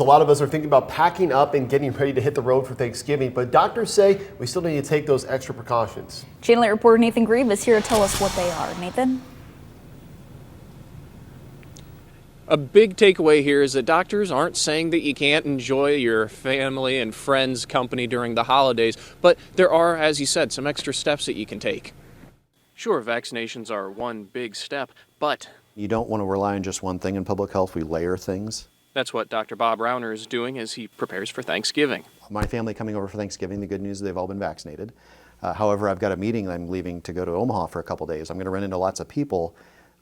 A lot of us are thinking about packing up and getting ready to hit the road for Thanksgiving, but doctors say we still need to take those extra precautions. Channel 8 reporter Nathan Grieve is here to tell us what they are. Nathan? A big takeaway here is that doctors aren't saying that you can't enjoy your family and friends' company during the holidays, but there are, as you said, some extra steps that you can take. Sure, vaccinations are one big step, but you don't want to rely on just one thing in public health. We layer things. That's what Dr. Bob Rauner is doing as he prepares for Thanksgiving. My family coming over for Thanksgiving, the good news is they've all been vaccinated. However, I've got a meeting I'm leaving to go to Omaha for a couple days. I'm going to run into lots of people.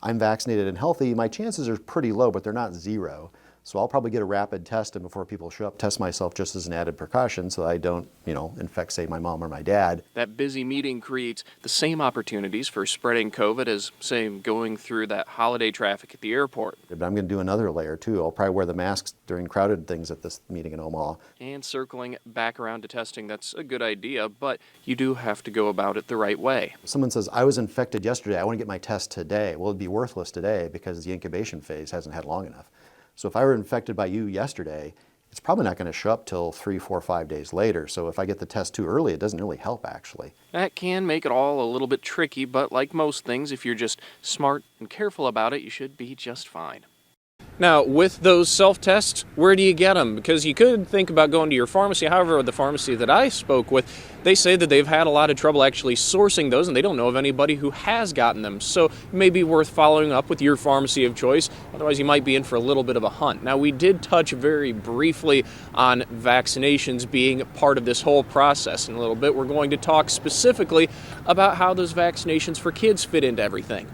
I'm vaccinated and healthy. My chances are pretty low, but they're not zero. So I'll probably get a rapid test, and before people show up, test myself just as an added precaution so that I don't, infect, say, my mom or my dad. That busy meeting creates the same opportunities for spreading COVID as, say, going through that holiday traffic at the airport. But I'm going to do another layer, too. I'll probably wear the masks during crowded things at this meeting in Omaha. And circling back around to testing, that's a good idea, but you do have to go about it the right way. Someone says, I was infected yesterday, I want to get my test today. Well, it'd be worthless today because the incubation phase hasn't had long enough. So if I were infected by you yesterday, it's probably not going to show up till 3, 4, 5 days later. So if I get the test too early, it doesn't really help, actually. That can make it all a little bit tricky, but like most things, if you're just smart and careful about it, you should be just fine. Now, with those self-tests, where do you get them? Because you could think about going to your pharmacy. However, the pharmacy that I spoke with, they say that they've had a lot of trouble actually sourcing those, and they don't know of anybody who has gotten them. So it may be worth following up with your pharmacy of choice. Otherwise, you might be in for a little bit of a hunt. Now, we did touch very briefly on vaccinations being part of this whole process. In a little bit, we're going to talk specifically about how those vaccinations for kids fit into everything.